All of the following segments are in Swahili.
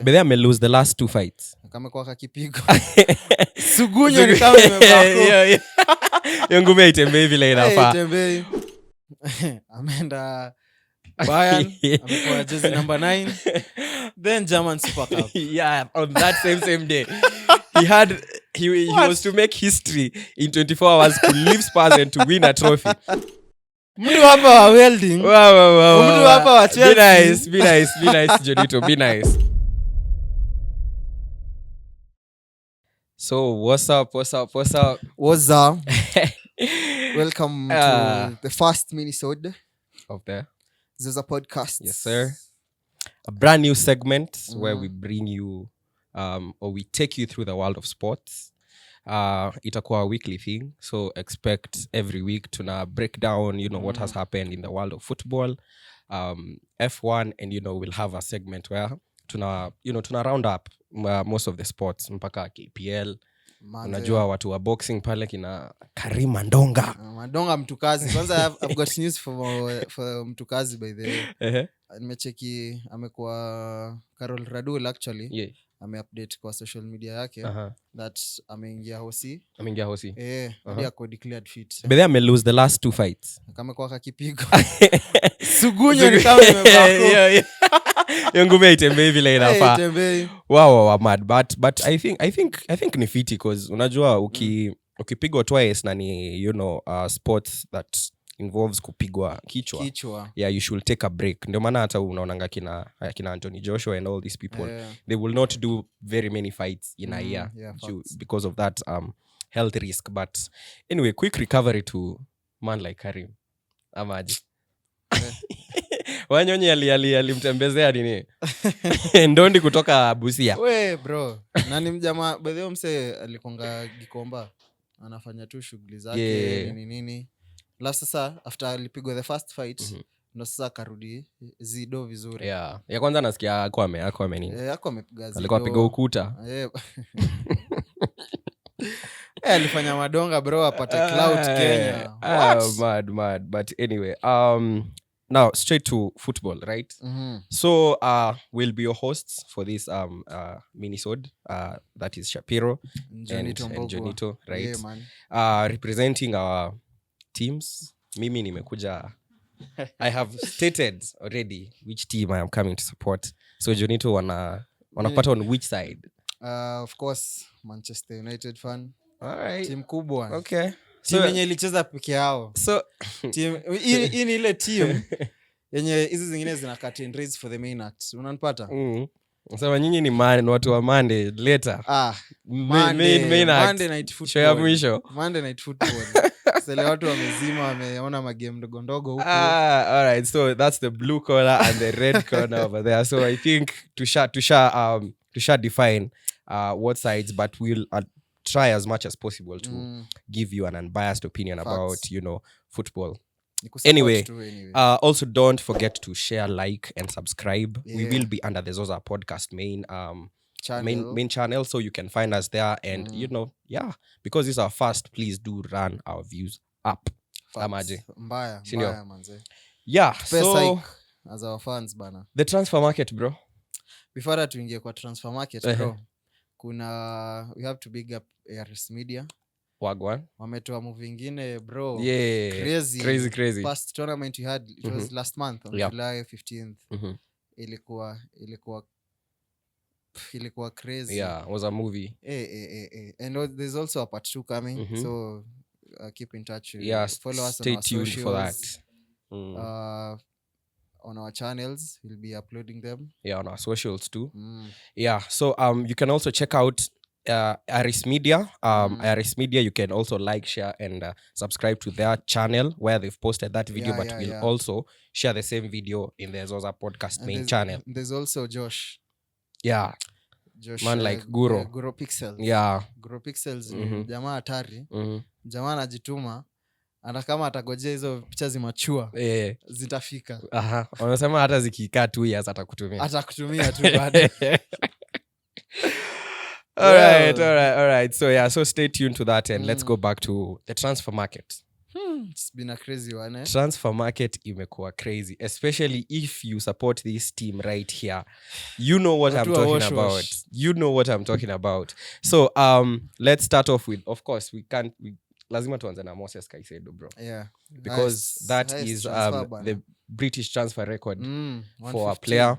But they may lose the last 2 fights. Kama kwa kipigo. Sugunyo ni kama imebako. Yongume itembei vile inafaa. Itembei. Ameenda Bayern, amekuwa jersey number 9. Then German Super Cup. Yeah, on that same day. He was to make history in 24 hours to leave Spurs and to win a trophy. Mtu hapa wa welding. Wow. Mtu hapa wa Chelsea. Be nice, Jonito, be nice. So, what's up? Welcome to the first minisode of the ZOZA Podcast. Yes, sir. A brand new segment where we bring you or we take you through the world of sports. Itakuwa a weekly thing, so expect every week to break down, what has happened in the world of football, F1, and we'll have a segment where tuna round up most of the sports mpaka KPL. Unajua watu wa boxing pale kina Karim Mandonga mtukazi. Kwanza I've got news for mtukazi by the way. Nimecheki amekuwa Carol Radul actually. Yeah. Ameupdate kwa social media yake that ameingia hosi. Hadi ako declared fit. But they may lose the last 2 fights. Kama kwa kipigo. Sugunyo ni kama imebako. Yongume itembei vile inafaa. Itembei. Wow, mad. But I think ni fiti because unajua ukipigwa twice na ni sports that involves kupigwa kichwa. Yeah, you should take a break. Ndio maana hata unaonanga kina Anthony Joshua and all these people, they will not do very many fights in a year because of that health risk. But anyway, quick recovery to man like Karim. Amaji. Wanyonyi alimtembezea nini? Ndondi kutoka Busia. We bro, nani mjamaa bedheo mse alikonga Gikomba. Anafanya tu shughuli zake nini. Last sasa after alipigwa the first fight, ndo sasa karudi zido vizuri. Yeah. Ya kwanza nasikia ako nini? Ako amepiga zido. Alikuwa apiga ukuta. Alifanya madonga bro apate clout Kenya. Mad. But anyway, now straight to football, right? So we'll be your hosts for this minisode. That is Shapiro and Jonito, right? Yeah, man. Representing our teams. Mimi nimekuja. I have stated already which team I am coming to support. So Jonito wanapata on which side? Of course, Manchester United fan. All right. Team kubwa. Okay. Team yenye ilicheza peke yao. So team hii ni ile team yenye hizi zingine zina curtain raise for the main act. Unanipata? Sasa nyinyi ni watu wa Monday later. Main act. Monday night football. Show ya mwisho. Monday night football. Sasa watu wamezima wameona magame ndogo huko. All right. So that's the blue collar and the red corner over there. So I think to define what sides, but we'll try as much as possible to give you an unbiased opinion about football. Anyway, also don't forget to share, like, and subscribe. We will be under the Zoza Podcast main channel, so you can find us there. And because this is our first, please do run our views up. Mbaya manze. Yeah, so as our fans bana. The transfer market, bro. Before that tuingie kwa transfer market, bro. We have to big up ARS Media. Wagwan. Wametoa move ingine bro. Yeah. Crazy. Past tournament we had, it was last month on July 15th. Ilikuwa crazy. Yeah, it was a movie. And there's also a part 2 coming. So keep in touch. Follow us. Stay tuned socials, for that. On our channels, we'll be uploading them. Yeah, on our socials too. Yeah, so you can also check out Aris Media. Aris Media, you can also like, share, and subscribe to their channel where they've posted that video, we'll also share the same video in the Zoza Podcast main channel. There's also Josh. Yeah. Josh, man like Guro Pixels. Yeah. Guro Pixels jamaa hatari. Jamaa anajituma. Ana kama atagojea hizo picha zimachua zitafika. Wanasema hata zikikaa 2 years atakutumia tu bado. All right. So stay tuned to that and let's go back to the transfer market. It's been a crazy one, Transfer market imekuwa crazy, especially if you support this team right here. You know what I'm talking about. You know what I'm talking about. So let's start off with, of course, lazima tuanze na Moses Caicedo, bro. Yeah. Because that is the British transfer record for a player.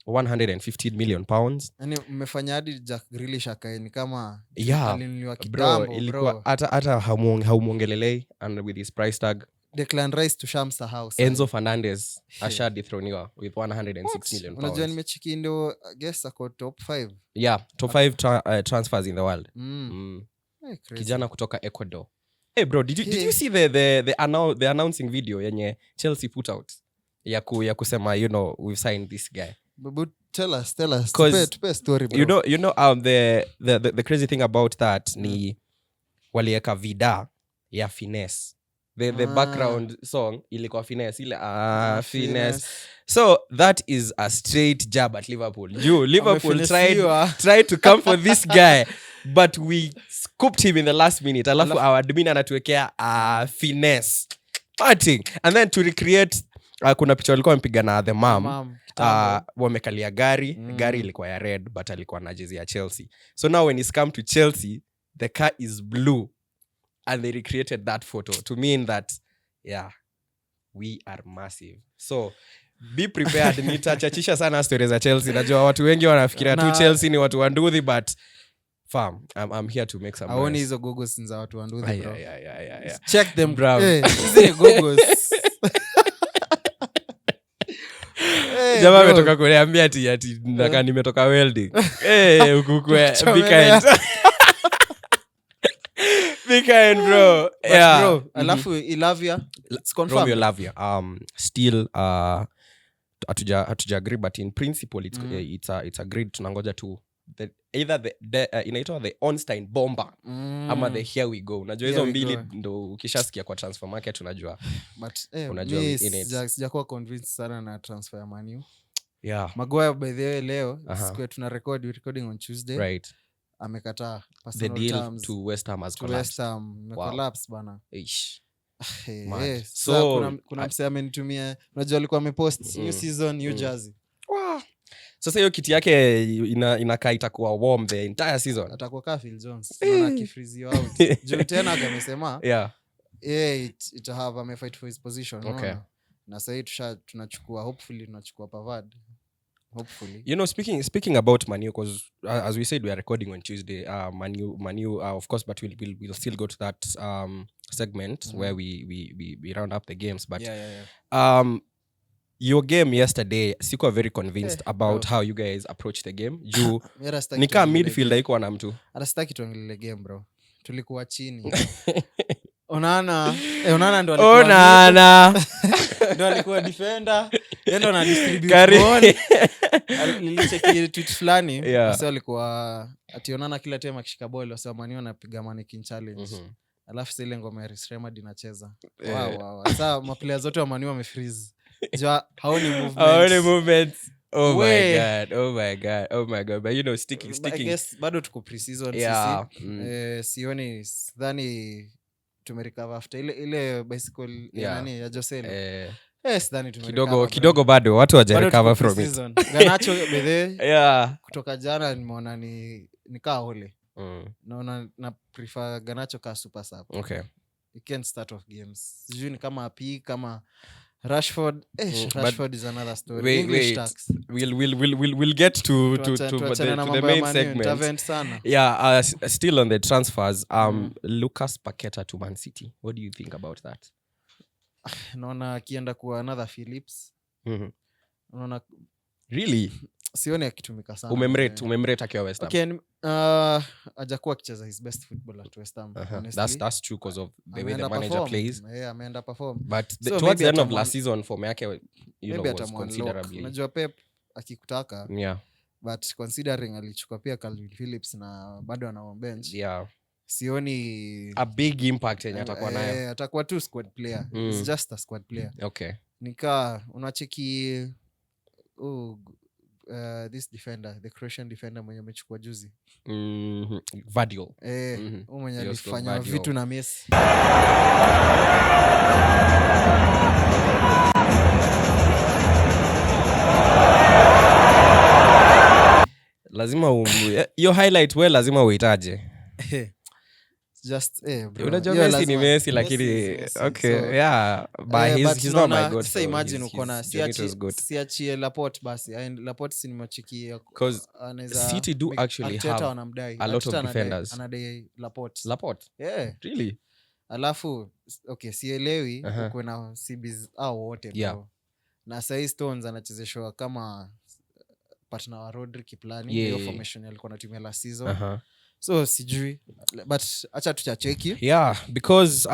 115 million pounds. Yani mmefanya hadi Jack Grealish akaeni kama aliniliwa kitambo, ilikuwa hata haumuongelelei, and with his price tag Declan Rice to Shamsa House. Enzo Fernandez ashadethroniwa with 106 million pounds. Unajua nimecheki ndio guess ako top 5. Yeah, top 5 transfers in the world. Kijana kutoka Ecuador. Hey bro, did you see the announcing video yenye Chelsea put out ya kusema, you know, we've signed this guy? But tell us tupe story, bro. You know the crazy thing about that ni walieka vida ya finesse. The background song ilikuwa finesse ile finesse. So that is a straight jab at Liverpool. Liverpool tried to come for this guy, but we scooped him in the last minute. Alafu our admin anatuwekea finesse parting, and then to recreate kuna picha walikuwa wamepiga na the mom. Wamekalia gari ilikuwa ya red, but alikuwa na jezi ya Chelsea. So now when it's come to Chelsea, the car is blue, and they recreated that photo to mean that we are massive. So be prepared. Nitachachisha sana stories za Chelsea. Najua watu wengi wanafikiria tu Chelsea ni watu wanduthi, but fam, I'm here to make some. Aoni hizo gogos za watu wanduthi, bro. Yeah. Check them, bro. Hizi ni gogos. Jamaa ametoka kuniambia ati ndaka nimetoka welding. Ukukwe big kind, bro. Yeah, bro. Alafu Ilavia, it's confirmed. Romeo Lavia still hatuja agree, but in principle it's agreed. Tunangoja tu either the inaitwa the Onstein bomber ama the here we go. Unajua hizo mbili ndo ukishasikia kwa transfer market unajua. But unajua sijakuwa convinced sana na transfer ya Man U. Yeah. Maguire by the way leo siku tuna recording on Tuesday. Right. Amekataa the deal to West Ham has collapsed. Collapse bana. So kuna msee amenitumia, unajua alikuwa amepost new season new jersey. Sasa hiyo kiti yake inakaa itakuwa warm the entire season. Atakuwa ka Phil Jones. Naona kifreeze out. Joe tena amesema it have a fight for his position. Okay. Na sasa tunachukua, hopefully tunachukua Pavard. Hopefully. You know, speaking about Man U, because as we said, we are recording on Tuesday. Man U of course, but we'll still go to that segment where we round up the games. But your game yesterday, sikuwa very convinced about how you guys approach the game. Nika midfielder iko na mtu. Anastaki tuangalie game, bro. Tulikuwa chini. Onana ndo alikuwa ndo alikuwa defender, yendo ana distribute ball. Nilicheki tweet fulani, sasa alikuwa ationana kila time akishika ball, sasa Man U anapiga mannequin challenge. Alafu sile ngoma ya Restrema dinacheza. Wow. Sasa maplayers zote wa Man U wamefreeze. Jua haoni movements. Oh my god. But you know, sticking. I guess bado tuko pre-season sisi. Sioni sidhani tumerecover after ile bicycle ya Josele. Sidhani tumerecover. Kidogo bado watu hawajarecover from it. Garnacho kutoka jana nimeona ni kaa hole. Naona na prefer Garnacho ka super sub. Okay. You can't start off games. Sijui ni kama api kama Rashford is another story. Wait. We'll get to the main segment. Yeah, still on the transfers. Lucas Paquetá to Man City. What do you think about that? Naona akienda kwa another Phillips. Naona really sioni akitumika sana. Umemrate akiwa West Ham. Okay, hajakuwa akicheza his best football at West Ham. That's true because of the way the manager plays. Ameenda perform. But towards the end of last season form yake was considerably. Unajua Pep akikutaka. But considering alichukua pia Calvin Phillips na bado ana bench. Sioni a big impact yenye atakuwa nayo. Atakuwa tu squad player. It's just a squad player. Okay. Nika unacheki this defender, the Croatian defender mwenye amechukua juzi. Gvardiol. Mwenye alifanya vitu na Messi. Lazima hiyo highlight wewe lazima uitaje. Just bro. Unajua Messi ni Messi lakini okay so, yeah but he's not my god. So imagine uko na siachie Laporte basi. Laporte si nimechiki because City do actually have a lot of defenders. Anadai Laporte. Yeah. Really? Alafu okay sielewi uko na CBs au wote bro. Na sai Stones anachezeshwa kama partner wa Rodri Kiplani hiyo formation alikuwa anatumia last season. So sijui but acha tuchacheki. Yeah, because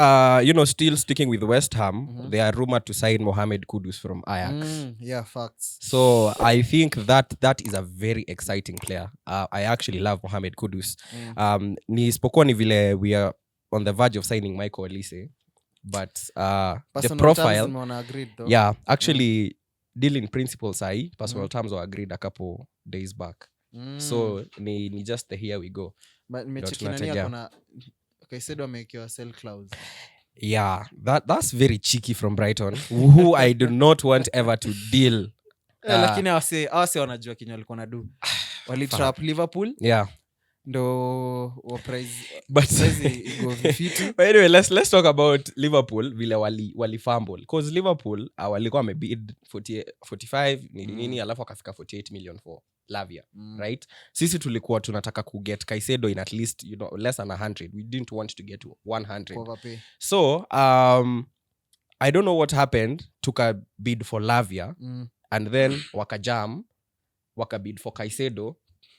still sticking with West Ham, they are rumored to sign Mohamed Kudus from Ajax. Yeah, facts. So I think that is a very exciting player. I actually love Mohamed Kudus. Ni isipokuwa ni vile we are on the verge of signing Michael Olise, but the profile agreed, yeah, actually deal in principle sai personal terms were agreed a couple days back. So ni just the here we go. But mechekina kuna Kaisedo amekiwa sell clause. Yeah, that's very cheeky from Brighton, who I do not want ever to deal. Lakini awase wanajua kinyo walikuwa na do. Wali trap Liverpool. Yeah. Ndo wa prize but go vifitu. But anyway, let's talk about Liverpool vile wali fumble because Liverpool walikuwa wamebid 45 nini alafu akafika 48 million for Lavia, right? Sisi tulikuwa tunataka ku get Kaisedo in at least less than 100. We didn't want to get to 100. So I don't know what happened. Took a bid for Lavia and then wakabid for Kaisedo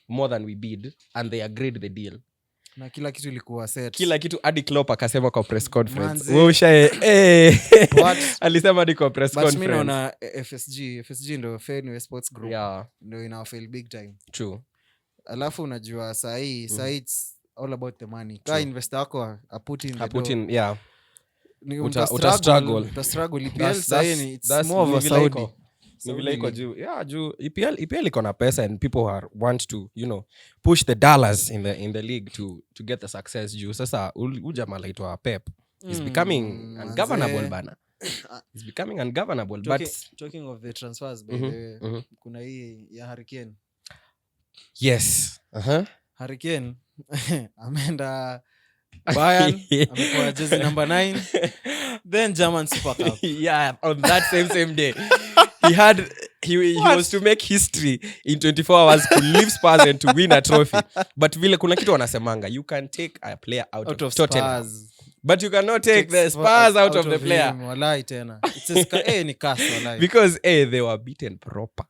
more than we bid and they agreed the deal. Na kila kitu ilikuwa set. Kila kitu hadi Klopp akasema kwa press conference. Wewe alisema hadi kwa press conference. But mimi naona FSG ndo Fair Sports Group. Yeah. Ndo ina fail big time. True. Alafu unajua sahi it's all about the money. Ka investor wako put in yeah. Uta struggle EPL sahi it's more of a Saudi. Juu EPL iko na pesa and people want to push the dollars in the league to get the success juu sasa ujama laitwa Pep is becoming ungovernable bana. It's becoming ungovernable. Talking of the transfers by the way, kuna hii ya Harry Kane. Yes. Harry Kane ameenda Bayern amekuwa jersey number 9 then German Super Cup. Yeah, on that same day he was to make history in 24 hours to leave Spurs and to win a trophy. But vile kuna kitu wanasemanga, you can take a player out of Tottenham, but you cannot take the Spurs out of the player. Walai tena. Ni cast walai. Because they were beaten proper.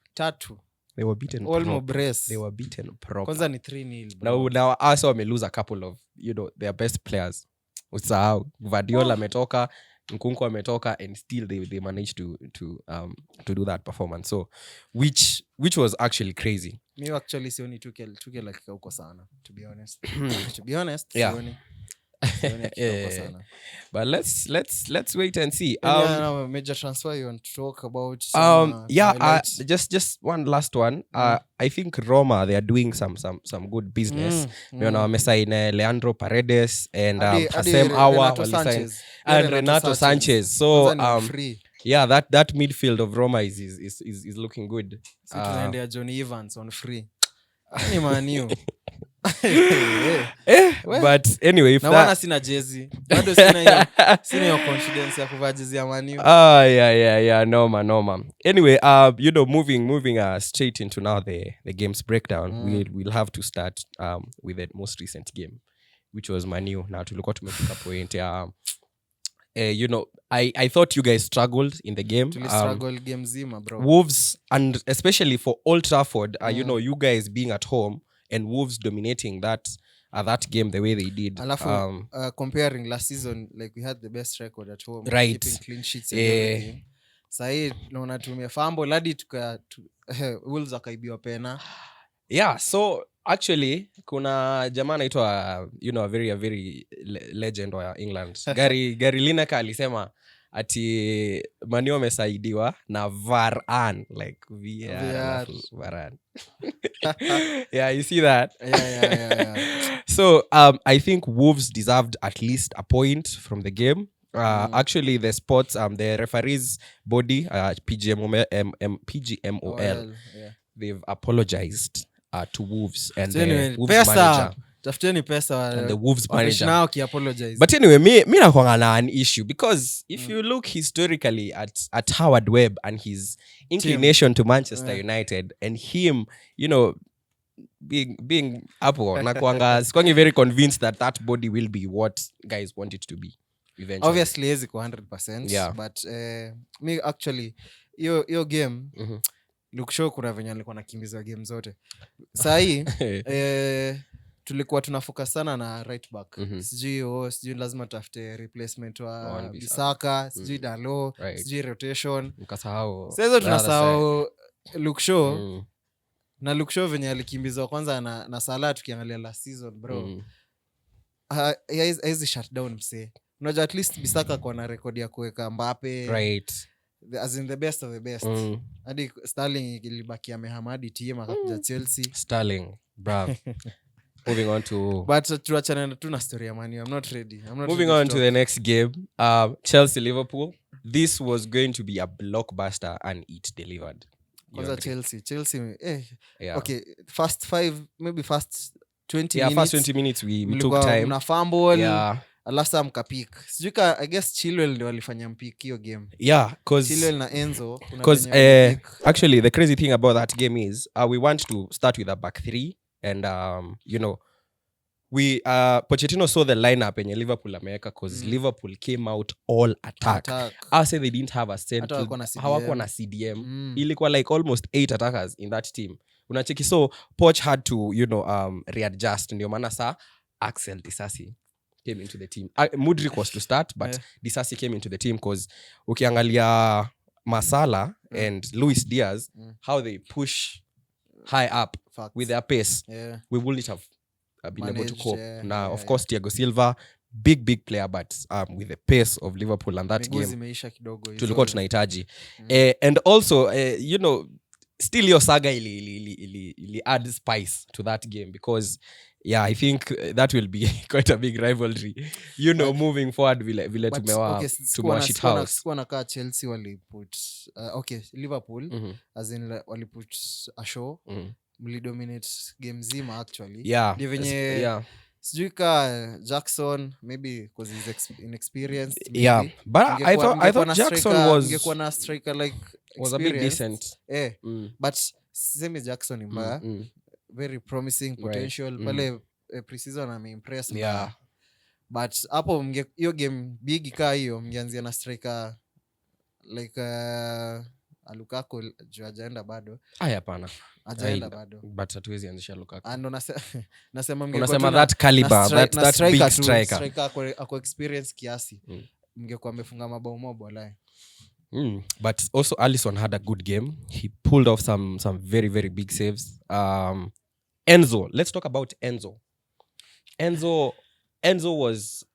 They were beaten proper. They were beaten proper. Kwanza ni 3-0. Now also wame lose a couple of their best players. Usahau Gvardiol ametoka, Nkunku ametoka, and still they managed to do that performance. So which was actually crazy. Me actually sioni Tuchel like huko sana, to be honest. Yeah. Sioni sana. But let's wait and see. Major transfer you want to talk about? Just one last one. I think Roma, they are doing some good business. Wamesign Leandro Paredes and Hasem Awa and Renato Sanchez. So yeah, that midfield of Roma is looking good. Tunaendea Johnny Evans on free. Ni Man but anyway, if that sina jersey bado sina your confidence ya kuvaa jersey ya Man U. Yeah, normal. Anyway, moving straight into now the games breakdown. We'll have to start with the most recent game, which was Man U. Now tulikuwa tumefika point I thought you guys struggled in the game. Struggle game zima, bro. Wolves, and especially for Old Trafford, you guys being at home and Wolves dominating that game the way they did. Comparing last season, like we had the best record at home, right, keeping clean sheets and everything. Sahi naona tumia fumble hadi Wolves akaibiwa pena. Yeah, so actually kuna jamaa anaitwa a very legend wa England. Gary Lineker alisema ati Mani wamesaidiwa na Varane like Varane. Yeah, you see that? Yeah. So I think Wolves deserved at least a point from the game. Actually, the sports, the referees body, PGMOL, they've apologized to Wolves and the Wolves manager. And the Wolves manager. But anyway, me nakwanga an issue because if you look historically at Howard Webb and his inclination to Manchester United and him, being Apple, nakwanga very convinced that body will be what guys want it to be eventually. Obviously is 100%. Yeah. But me actually your game look show kuna venye alikuwa nakimbiza game zote. Sahi tulikuwa tunafocus sana na right back. Sijui lazima tafute replacement wa Bisaka, sijui Dalo, sijui rotation. Mkasahau. Sasa tunasahau look show. Na look show venye alikimbizwa kwanza na Salah tukiangalia last season bro. Hizi shutdown mse. Unajua at least Bisaka kwa na record ya kuweka Mbappe. Right. As in the best of the best. Hadi Sterling ilibaki amehamadi team akakuja Chelsea. Sterling, bravo. Moving on to but tuachana tu na story ya Man U. I'm not ready. Moving on to the next game. Chelsea Liverpool. This was going to be a blockbuster and it delivered. Kwanza Chelsea okay, first 20 minutes. Yeah, first 20 minutes we took time. Una fumble. Yeah. Last time kapik. Sijuka I guess Chilwell ndio walifanya mpik hiyo game. Yeah, cause Chilwell na Enzo because actually the crazy thing about that game is we want to start with a back three and we Pochettino saw the lineup in Liverpool America cause Liverpool came out all attack. I say they didn't have a central. Hawakuwa na CDM. Ilikuwa like almost 8 attackers in that team. Unacheki, so Poch had to readjust. Ndio maana sa Axel Disasi came into the team. Mudryk was to start, but Disasi came into the team because ukiangalia Masala and Luis Diaz, how they push high up with their pace, we wouldn't have been able to cope. Now, of course, Thiago Silva, big player, but with the pace of Liverpool and that game, tulikuwa tunahitaji. And also, still your saga ili add spice to that game because I think that will be quite a big rivalry moving forward vile tumewa shit house. Sikuwa nakaa Chelsea waliput Liverpool as in waliput a show mlidominate game zima actually venye sijui ka Jackson maybe because he's inexperienced maybe. But I thought Jackson was na striker like was a bit decent but same Jackson mbaya very promising potential pale pre-season ameimpress but hapo hiyo game big ka hiyo mngeanzia na striker like Lukaku hajaenda bado. Hapana. Hajaenda bado. But hatuwezi anzisha Lukaku. Ando nasema unasema that caliber, that big striker ako experience kiasi. Mngekuwa amefunga mabao mobo walai. But also Alisson had a good game. He pulled off some very very big saves. Enzo, let's talk about Enzo. Enzo was,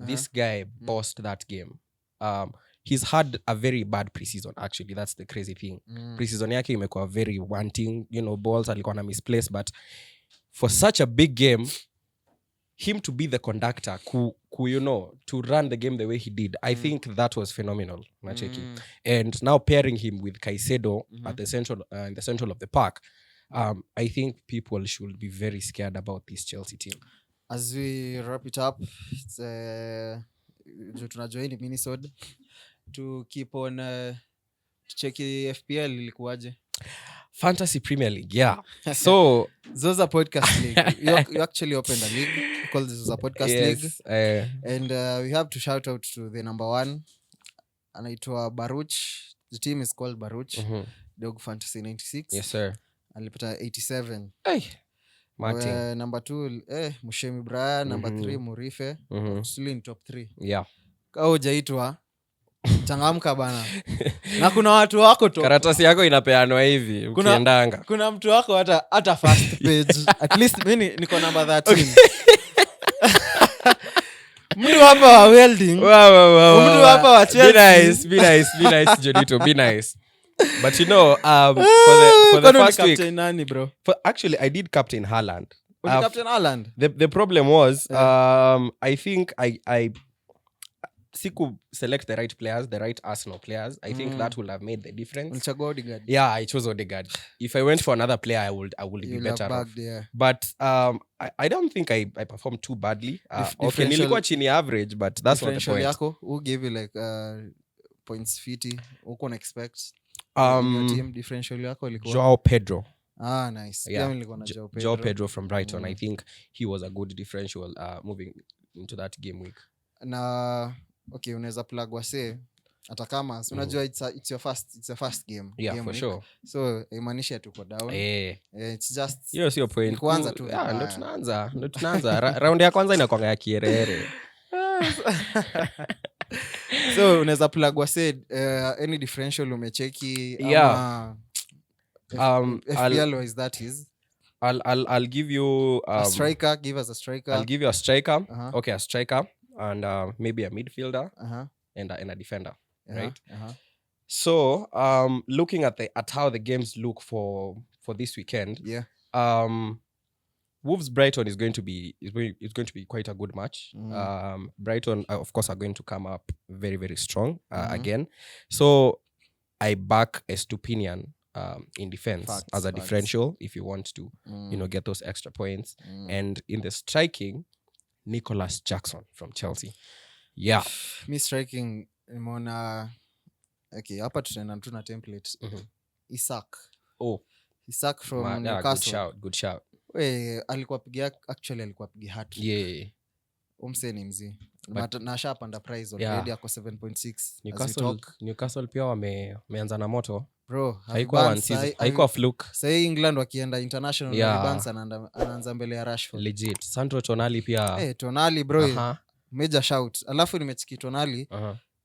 this guy bossed that game. He's had a very bad preseason actually. That's the crazy thing. Preseason yake imekuwa very wanting, balls alikuwa na misplace, but for such a big game, him to be the conductor, to run the game the way he did, I think that was phenomenal. And now pairing him with Caicedo at the central, in the central of the park, I think people should be very scared about this Chelsea team. As we wrap it up, it's tunajoin MINISODE to keep on check FPL ilikuwaje. Fantasy Premier League, yeah. So Zoza Podcast League. You actually opened a league called the Zoza Podcast League. And we have to shout out to the number 1. Anaitwa Baruch. The team is called Baruch. Dog Fantasy 96. Yes, sir. Alipata 87. Hey. Martin. Number 2, Mushemi Brian. Number 3, Murife. Still in top 3. Yeah. Kao jaitwa changamka bana. Na kuna watu wako top. Karatasi yako inapeanwa hivi ukiendanga. Kuna mtu wako hata first page. At least mimi niko number 13. mtu hapa wa welding mtu hapa wa Chelsea. Be nice Jonito, be nice. But you know, for the first week, nani bro? Actually I did captain Haaland. Captain Haaland. The problem was I think I siku select the right players, the right Arsenal players. I think that would have made the difference. Unachagua Odegaard. Yeah, I chose Odegaard. If I went for another player, I would be better off. Yeah. But I don't think I performed too badly. Okay, nilikuwa chini average, but that's not the point. Yako, who gave you like points fiti? Uko na expect your team differential yako ilikuwa? Joao Pedro. Nice. Yeah, nilikuwa na Joao Pedro from Brighton. I think he was a good differential moving into that game week. Na okay, unaweza plug wase hata kama unajua it's your first game. Yeah, game for week. Sure. So imaanisha tuko down. It's just hiyo sio point. Kwanza tu. Ndo tunaanza. Round ya kwanza inakuanga ya kierere. So unaweza plug wase any differential umecheki ama FPL or is that is I'll give you a striker. Give us a striker. I'll give you a striker. Okay, a striker and maybe a midfielder and a defender, right? So looking at how the games look for this weekend, Wolves Brighton is going to be quite a good match. Brighton of course are going to come up very very strong again. So I back Estupinian in defense as a differential if you want to get those extra points. And in the striking, Nicholas Jackson from Chelsea. Yeah. Me striking nimeona okay, hapa tutaenda tu na template. Isak from Newcastle. Good shout. Alikuwa pigia hat. Yeah. Umse ni mzee. Na shapanda price already ako 7.6. Newcastle pia wameanza na moto. Bro, haikuwa fluke. Sasa England wakienda international Barnes anaanza mbele ya Rashford. Legit. Sandro Tonali pia. Tonali bro. Major shout. Alafu nimechiki Tonali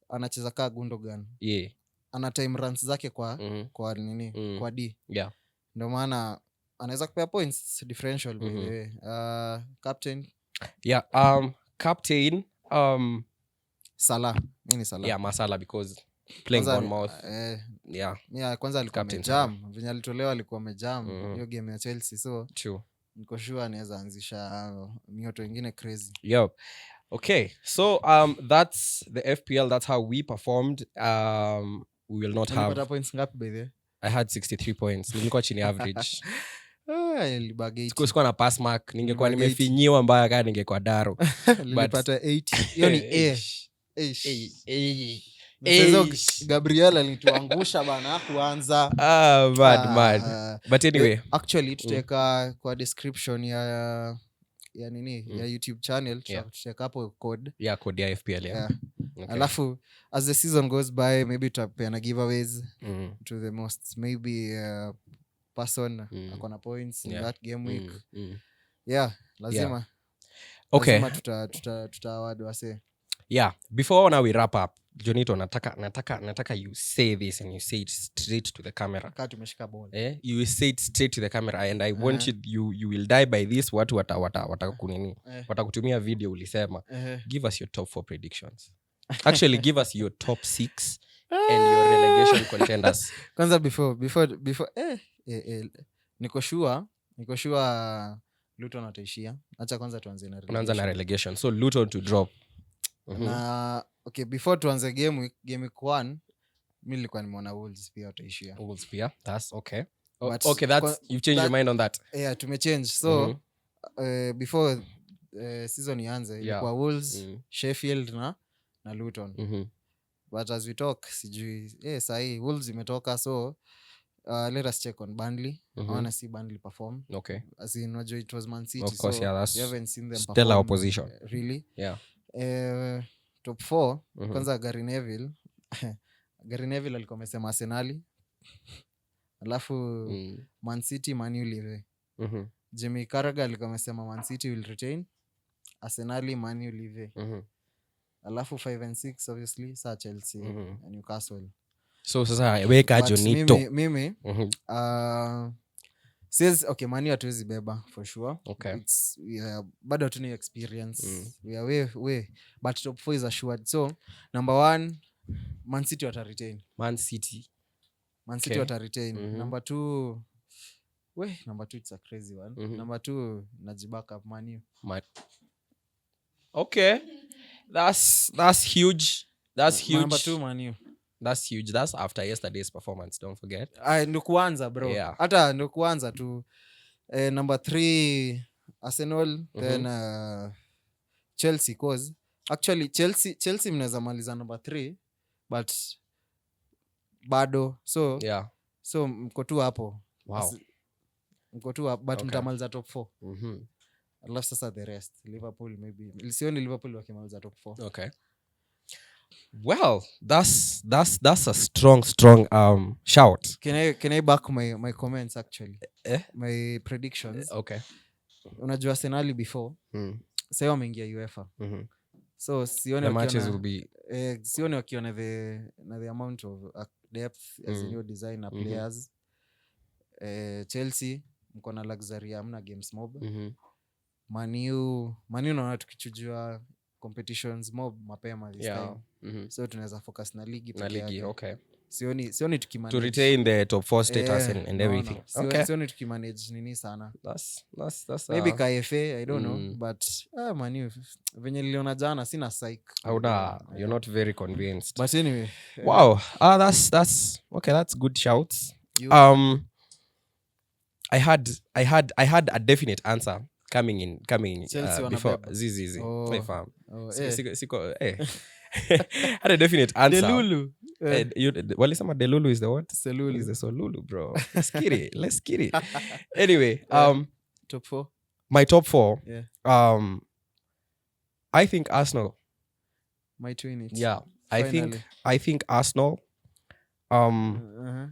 anacheza kaa Gundogan. Yeah. Ana time runs zake kwa nini? Kwa D. Yeah. Ndio maana anaweza kupea points differential by the way. Captain. Yeah, captain Salah. Mimi Salah. Yeah, Masala because playing Bournemouth. Kwanza alikuwa amejam. Venye alitolewa alikuwa amejam hiyo game ya Chelsea. So true. Niko sure anaweza anzisha mioto ingine crazy. Yep. Okay. So that's the FPL. That's how we performed. We will not have points ngapi by the way? I had 63 points. Nilikuwa chini average. Sikuwa na pass mark. Ningekuwa nimefinyiwa mbaya kama ningekuwa Daro. Nilipata 80. Hiyo ni Gabriel alituangusha bana kuanza. Mad. But anyway, actually tutaweka kwa description ya nini ya YouTube channel tutaweka hapo code. Yeah, code ya FPL Okay. Alafu as the season goes by maybe tutapeana giveaways to the most maybe person akona points in that game week. Lazima. Okay. Lazima tutawadu wase. Yeah, before now we wrap up, Jonito, nataka you say this and you say it straight to the camera. Kati umeshika ball. You say it straight to the camera and I want you will die by this. Watu watakunini. Watakutumia video ulisema. Give us your top 4 predictions. Actually, give us your top 6 and your relegation contenders. Kwanza before niko sure Luton ataishia. Acha kwanza tuanze na relegation. Tunaanza na relegation. So Luton to drop. Na okay, before tuanze game week 1 mimi nilikuwa nimeona Wolves pia wataishia. Wolves pia. That's okay. Okay, that's you've changed your mind on that. Yeah, tumechange. So before season ianze ilikuwa Wolves, Sheffield na Luton. But as we talk sijui sahi Wolves imetoka, so let us check on Burnley. I wanna see Burnley perform. Okay. As in Nojo, it was Man City. Of course, so that's you haven't seen them stellar perform opposition. Really. Yeah. Top 4 kwanza Gary Neville alikuwa amesema Arsenal. Alafu Man City, Man U live. Jamie Carragher alikuwa amesema Man City will retain, Arsenal, Man U live. Alafu 5 and 6 obviously sa Chelsea and Newcastle. So sasa weka Jonito. Mimi says okay, Manu hatuwezi beba for sure. Okay. Bado hatuna experience. We are way but top 4 is assured. So number 1 Man City wata retain. Man City Okay. Wata retain. Number 2 it's a crazy one. Number 2 najiback up Manu. Okay. That's huge. That's huge. Number 2 Manu. That's huge. That's after yesterday's performance, don't forget. Ndo kuanza bro. Hata ndo kuanza tu. Number 3 Arsenal, then Chelsea, cause actually Chelsea mnaweza maliza number 3 but bado so mko tu hapo. Wow. Mko tu hapo but mtamaliza top 4. Alafu sasa the rest Liverpool maybe. Sioni Liverpool wakimaliza top 4. Okay. Well, that's a strong shout. Can I back my comments actually? My predictions. Okay. Unajua Arsenal before. Sasa wameingia UEFA. So sioni the matches will be sioni wakiona the amount of depth as new designer players. Chelsea mko na luxury amna games mob. Manu naona tukichujua competitions mob mapema this time. So tunaweza focus na ligi okay. Sioni tukimanage to retain the top 4 status and everything. No. Okay. Sioni tukimanage nini sana. That's maybe KFA, I don't know, but Manu venye niliona jana sina psych. You're not very convinced. But anyway. Wow. That's okay, that's good shouts. I had a definite answer coming in before Zizi. My fam. Had a definite answer. Delulu. Walisema Delulu is the what? Selulu. Is the Solulu, bro. Let's get it. Anyway, top 4. My top 4. Yeah. I think Arsenal might win it. Yeah. Finally. I think Arsenal. I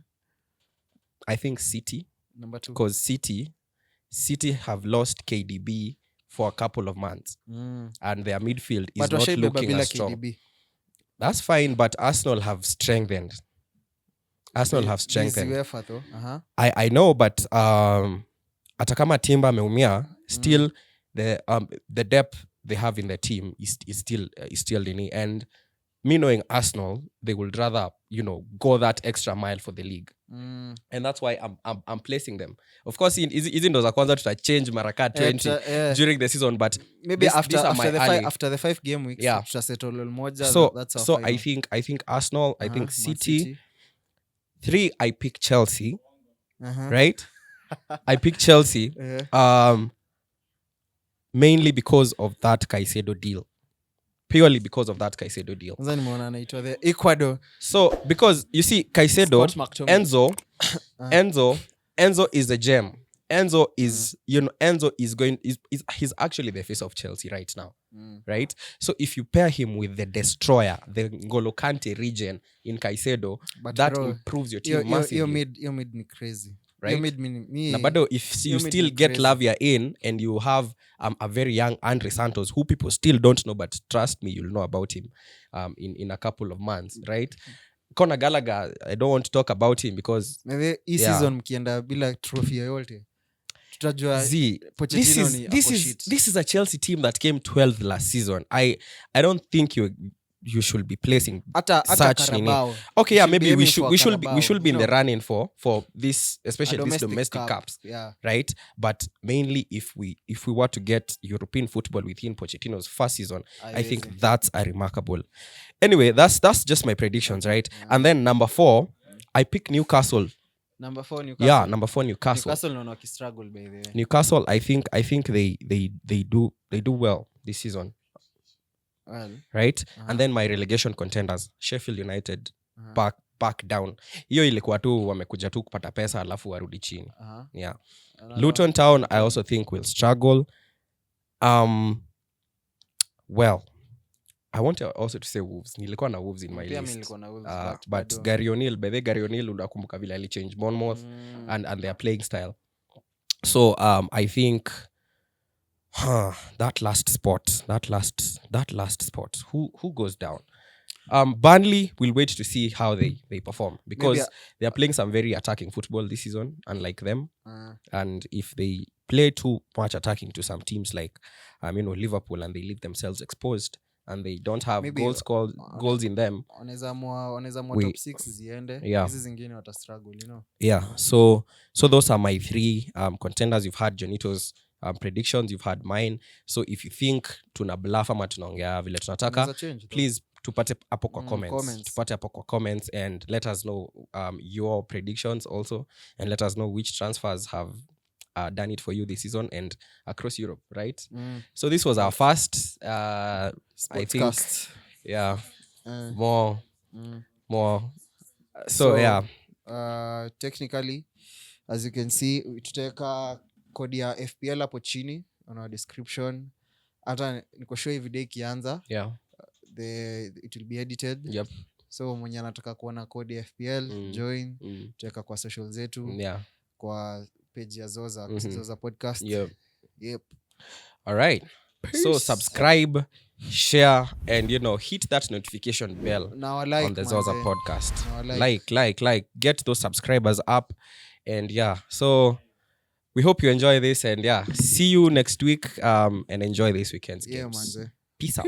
think City. Number 2. Because City have lost KDB for a couple of months. And their midfield is not looking as strong. KDB. That's fine, but Arsenal have strengthened. I know, but hata kama Timber ameumia, still the depth they have in the team is still in it. And me knowing Arsenal, they would rather, go that extra mile for the league. And that's why I'm placing them. Of course, hizi ndo za kwanza tutachange maraka 20 during the season, but maybe after the 5 game weeks tutasettle moja. So I think Arsenal, I think City. 3 I pick Chelsea. Right? I pick Chelsea mainly because of that Caicedo deal. Purely because of that Caicedo deal. The Ecuador. So because you see Caicedo, Enzo is a gem. Enzo is he's actually the face of Chelsea right now. Right? So if you pair him with the destroyer, the N'Golo Kante region in Caicedo, that improves your team massively. You made me crazy. Right? You made me but if you still get crazy. Lavia in and you have a very young Andre Santos, who people still don't know, but trust me, you'll know about him in a couple of months, right? Conor Gallagher, I don't want to talk about him because maybe season mkienda bila trophy yoyote. This is a Chelsea team that came 12th last season. I don't think you should be placing such okay, yeah, maybe we should be in the running for this, especially these domestic cups, right? But mainly if we were to get European football within Pochettino's first season, I think that's a remarkable. Anyway, that's just my predictions, right? And then number 4, I pick Newcastle. Number 4 Newcastle. Yeah, number 4 Newcastle. Newcastle no struggle by the way. Newcastle, I think they do well this season. Well, right? And then my relegation contenders, Sheffield United, back down. Hiyo ilikuwa tu wamekuja tu kupata pesa alafu warudi chini. Yeah. Luton Town I also think will struggle. Well, I want also to say Wolves. Nilikuwa na Wolves in my list. But Gary O'Neill unakumbuka vile ali change Bournemouth and their playing style. So I think that last spot. Who goes down? Burnley, we'll wait to see how they perform, because Maybe they are playing some very attacking football this season, unlike them. uh, And if they play too much attacking to some teams like Liverpool, and they leave themselves exposed, and they don't have Maybe goals in them, wanaweza mwa We- top 6 ziende, Yeah. hizi zingine wata struggle. yeah. So those are my three contenders. You've had Jonito's predictions, you've had mine. So if you think tuna bluff ama tunaongea vile tunataka, Unaweza change though. please tupate hapo kwa comments. tupate hapo kwa comments, and let us know your predictions also, and let us know which transfers have done it for you this season and across Europe, right? So this was our first I think Sportscast. yeah Uh, more so yeah technically, as you can see, tutaweka kodi ya FPL hapo chini on our description. Hata niko sure video ikianza yeah it will be edited. yep So mwenye anataka kuona kodi ya FPL join, tutaweka kwa social zetu, yeah kwa page ya Zoza Podcast. yep all right. So subscribe, share, and hit that notification bell Now like on the Zoza podcast. Now Like, get those subscribers up. And yeah, so we hope you enjoy this, and yeah, see you next week and enjoy this weekend's games. manze. Peace out.